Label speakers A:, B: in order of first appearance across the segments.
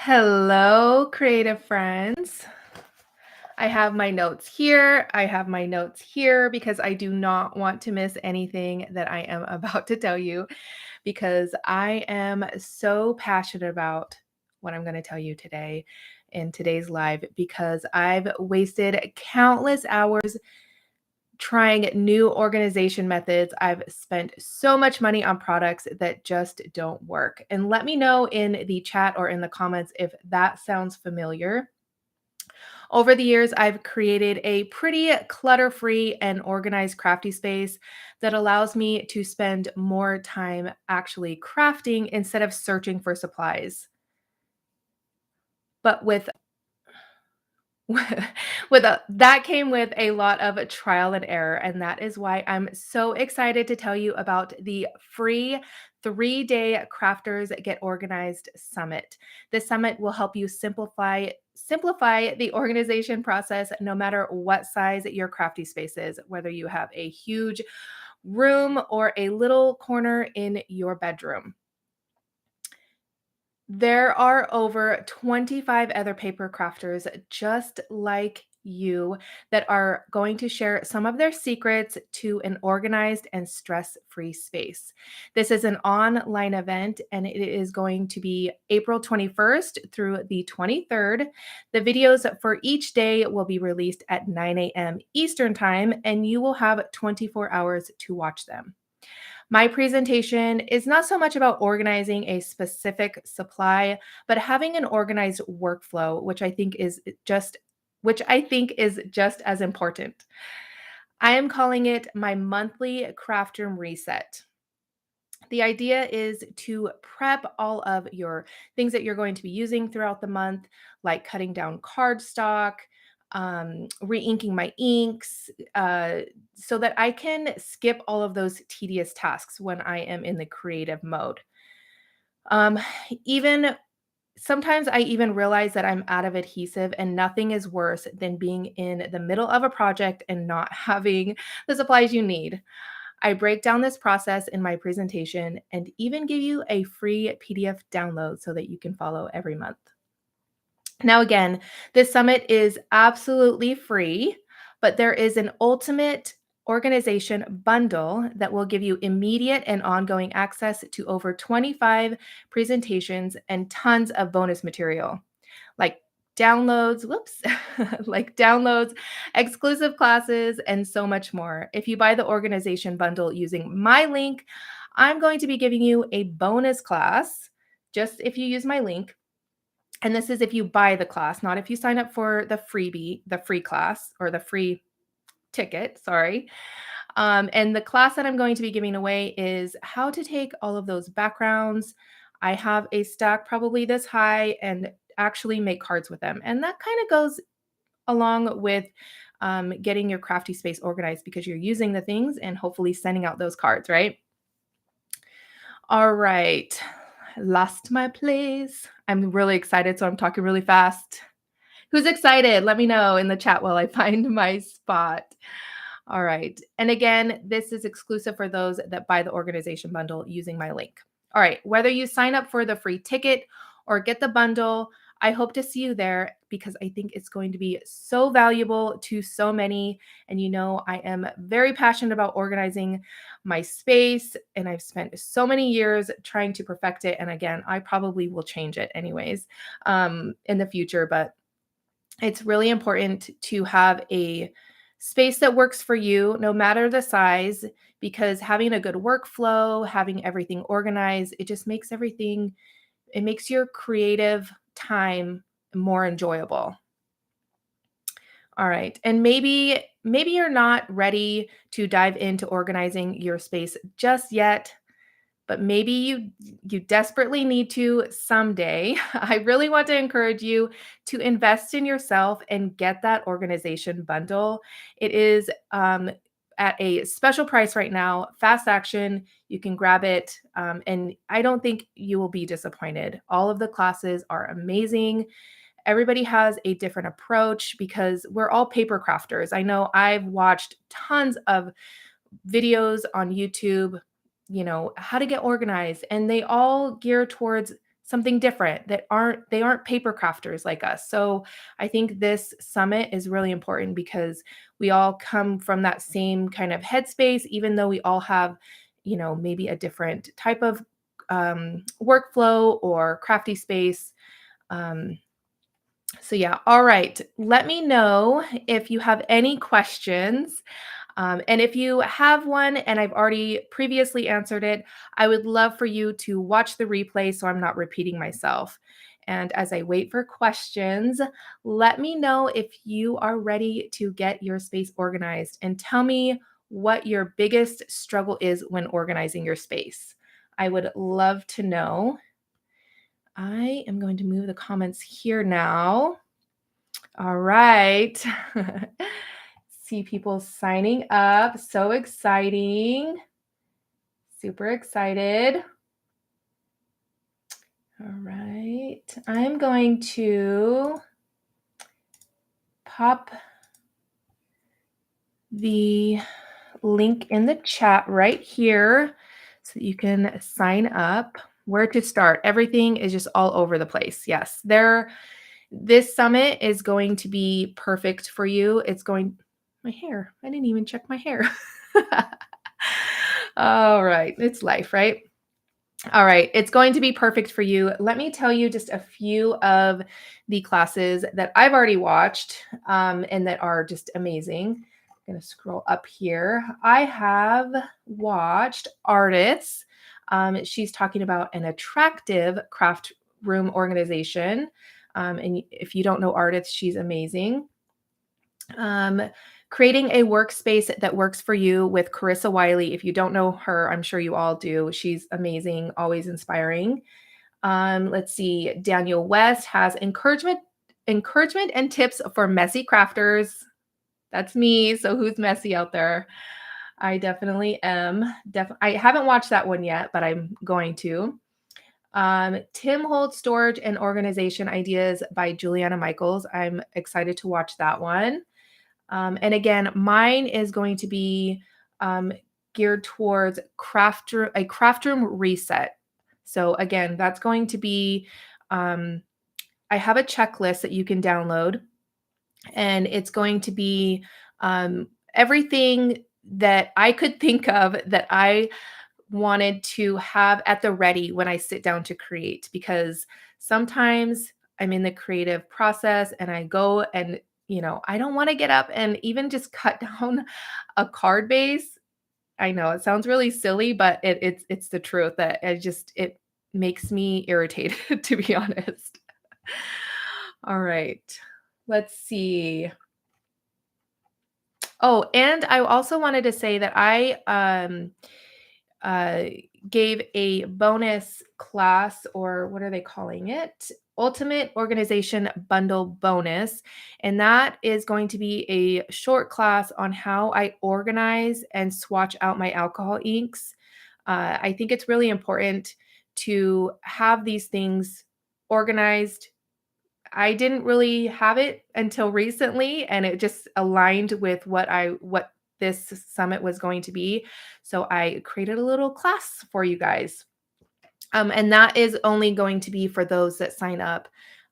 A: Hello, creative friends. I have my notes here. I have my notes here because I do not want to miss anything that I am about to tell you because I am so passionate about what I'm going to tell you today in today's live because I've wasted countless hours trying new organization methods. I've spent so much money on products that just don't work. And let me know in the chat or in the comments if that sounds familiar. Over the years, I've created a pretty clutter free and organized crafty space that allows me to spend more time actually crafting instead of searching for supplies. But with that came with a lot of trial and error, and that is why I'm so excited to tell you about the free 3-day Crafters Get Organized Summit. This summit will help you simplify the organization process no matter what size your crafty space is, whether you have a huge room or a little corner in your bedroom. There are over 25 other paper crafters just like you that are going to share some of their secrets to an organized and stress-free space. This is an online event and it is going to be April 21st through the 23rd. The videos for each day will be released at 9 a.m. Eastern Time, and you will have 24 hours to watch them. My presentation is not so much about organizing a specific supply, but having an organized workflow, which I think is just as important. I am calling it my monthly craft room reset. The idea is to prep all of your things that you're going to be using throughout the month, like cutting down cardstock, re-inking my inks, so that I can skip all of those tedious tasks when I am in the creative mode. Um, even sometimes I even realize that I'm out of adhesive, and nothing is worse than being in the middle of a project and not having the supplies you need. I break down this process in my presentation and even give you a free PDF download so that you can follow every month. Now, again, this summit is absolutely free, but there is an ultimate organization bundle that will give you immediate and ongoing access to over 25 presentations and tons of bonus material like like downloads, exclusive classes, and so much more. If you buy the organization bundle using my link, I'm going to be giving you a bonus class just if you use my link. And this is if you buy the class, not if you sign up for the freebie, the free class or the free ticket, sorry. And the class that I'm going to be giving away is how to take all of those backgrounds. I have a stack probably this high and actually make cards with them. And that kind of goes along with getting your crafty space organized because you're using the things and hopefully sending out those cards, right? All right. Lost my place. I'm really excited, so I'm talking really fast. Who's excited? Let me know in the chat while I find my spot. All right. And again, this is exclusive for those that buy the organization bundle using my link. All right. Whether you sign up for the free ticket or get the bundle, I hope to see you there because I think it's going to be so valuable to so many. And you know, I am very passionate about organizing my space, and I've spent so many years trying to perfect it. And again, I probably will change it anyways in the future, but it's really important to have a space that works for you, no matter the size, because having a good workflow, having everything organized, it makes your creative time more enjoyable. All right. And maybe you're not ready to dive into organizing your space just yet, but maybe you desperately need to someday. I really want to encourage you to invest in yourself and get that organization bundle. It is at a special price right now, fast action. You can grab it, and I don't think you will be disappointed. All of the classes are amazing. Everybody has a different approach because we're all paper crafters. I know I've watched tons of videos on YouTube, how to get organized, and they all gear towards something different that aren't paper crafters like us. So I think this summit is really important because we all come from that same kind of headspace, even though we all have, maybe a different type of workflow or crafty space. Um, so yeah, all right. Let me know if you have any questions. And if you have one and I've already previously answered it, I would love for you to watch the replay so I'm not repeating myself. And as I wait for questions, let me know if you are ready to get your space organized and tell me what your biggest struggle is when organizing your space. I would love to know. I am going to move the comments here now. All right. See people signing up. So exciting. Super excited. All right. I'm going to pop the link in the chat right here so that you can sign up. Where to start? Everything is just all over the place. Yes, this summit is going to be perfect for you. My hair. I didn't even check my hair. All right. It's life, right? All right. It's going to be perfect for you. Let me tell you just a few of the classes that I've already watched and that are just amazing. I'm going to scroll up here. I have watched Artists. She's talking about an attractive craft room organization. And if you don't know Artists, she's amazing. Creating a workspace that works for you with Carissa Wiley. If you don't know her, I'm sure you all do. She's amazing, always inspiring. Let's see. Daniel West has encouragement and tips for messy crafters. That's me. So who's messy out there? I definitely am. I haven't watched that one yet, but I'm going to. Tim holds storage and organization ideas by Juliana Michaels. I'm excited to watch that one. And again, mine is going to be geared towards a craft room reset. So again, that's going to be, I have a checklist that you can download, and it's going to be everything that I could think of that I wanted to have at the ready when I sit down to create, because sometimes I'm in the creative process and I go and, I don't want to get up and even just cut down a card base. I know it sounds really silly, but it's the truth that it makes me irritated, to be honest. All right. Let's see. Oh, and I also wanted to say that I uh, gave a bonus class, or what are they calling it? Ultimate Organization Bundle Bonus. And that is going to be a short class on how I organize and swatch out my alcohol inks. I think it's really important to have these things organized. I didn't really have it until recently, and it just aligned with what this summit was going to be. So I created a little class for you guys. And that is only going to be for those that sign up,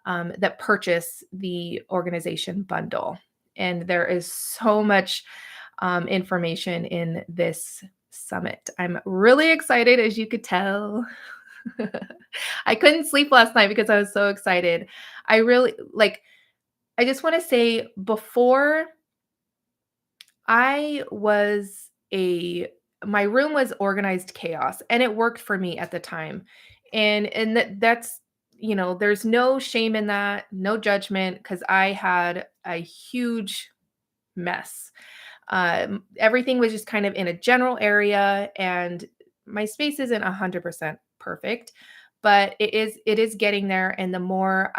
A: that purchase the organization bundle. And there is so much information in this summit. I'm really excited, as you could tell. I couldn't sleep last night because I was so excited. I just want to say, before I was my room was organized chaos, and it worked for me at the time. That's, there's no shame in that, no judgment, because I had a huge mess. Everything was just kind of in a general area, and my space isn't 100% perfect, but it is getting there. And the more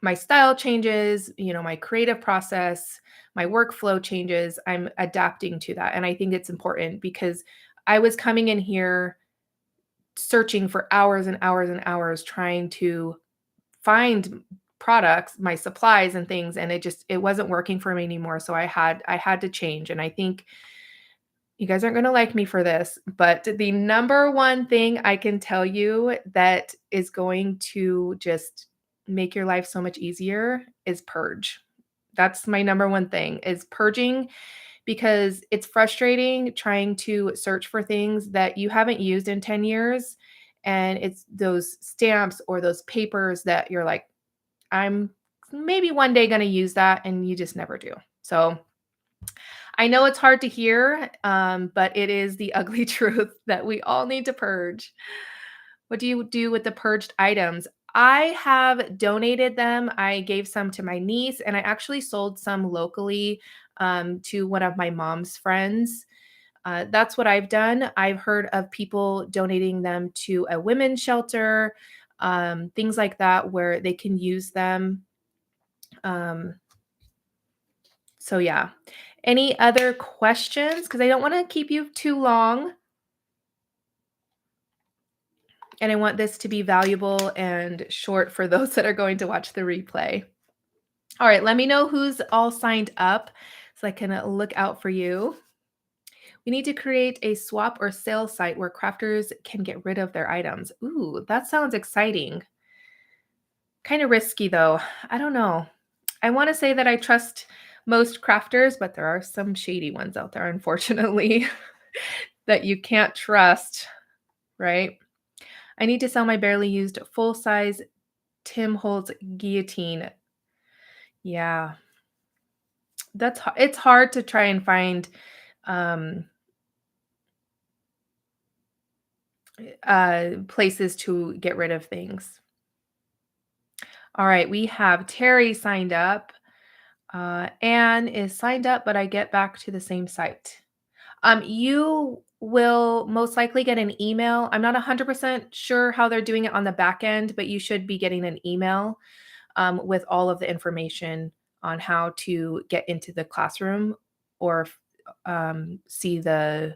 A: my style changes, my creative process, my workflow changes, I'm adapting to that. And I think it's important because I was coming in here searching for hours and hours and hours trying to find products, my supplies and things, and it wasn't working for me anymore. So I had to change. And I think You guys aren't gonna like me for this, but the number one thing I can tell you that is going to just make your life so much easier is purge. That's my number one thing is purging because it's frustrating trying to search for things that you haven't used in 10 years. And it's those stamps or those papers that you're like, I'm maybe one day going to use that. And you just never do. So I know it's hard to hear, but it is the ugly truth that we all need to purge. What do you do with the purged items? I have donated them. I gave some to my niece, and I actually sold some locally to one of my mom's friends. That's what I've done. I've heard of people donating them to a women's shelter, things like that, where they can use them. Um, so, yeah. Any other questions? Because I don't want to keep you too long. And I want this to be valuable and short for those that are going to watch the replay. All right, let me know who's all signed up so I can look out for you. We need to create a swap or sale site where crafters can get rid of their items. Ooh, that sounds exciting. Kind of risky though. I don't know. I want to say that I trust most crafters, but there are some shady ones out there, unfortunately, that you can't trust, right? I need to sell my barely used full-size Tim Holtz guillotine. Yeah, it's hard to try and find um, places to get rid of things. All right, we have Terry signed up. Anne is signed up, but I get back to the same site. You will most likely get an email. I'm not 100% sure how they're doing it on the back end, but you should be getting an email with all of the information on how to get into the classroom or see the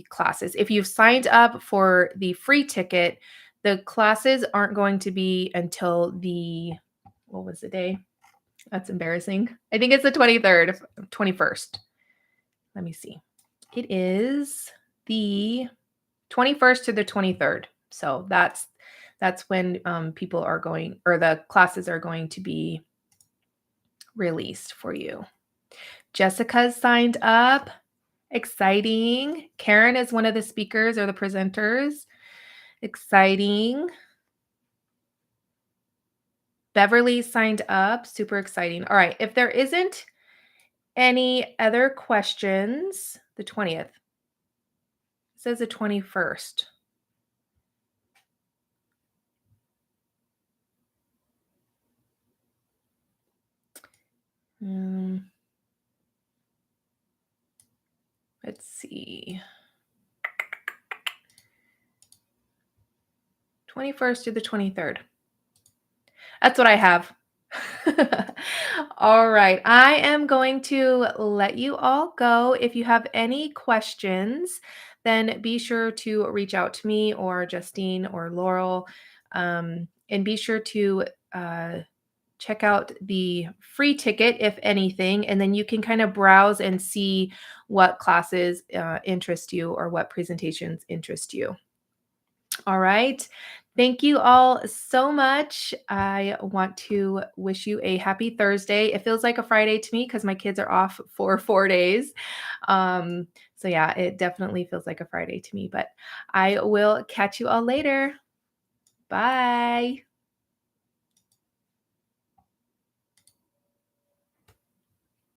A: classes. If you've signed up for the free ticket, the classes aren't going to be until the what was the day? That's embarrassing. I think it's the 23rd, 21st. Let me see. It is the 21st to the 23rd. So that's when people are going or the classes are going to be released for you. Jessica's signed up. Exciting. Karen is one of the speakers or the presenters. Exciting. Beverly signed up. Super exciting. All right. If there isn't any other questions, the 20th. It says the 21st. Let's see. 21st to the 23rd. That's what I have. All right. I am going to let you all go. If you have any questions, then be sure to reach out to me or Justine or Laurel. And be sure to check out the free ticket, if anything, and then you can kind of browse and see what classes interest you or what presentations interest you. All right. Thank you all so much. I want to wish you a happy Thursday. It feels like a Friday to me because my kids are off for 4 days. So, yeah, it definitely feels like a Friday to me, but I will catch you all later. Bye.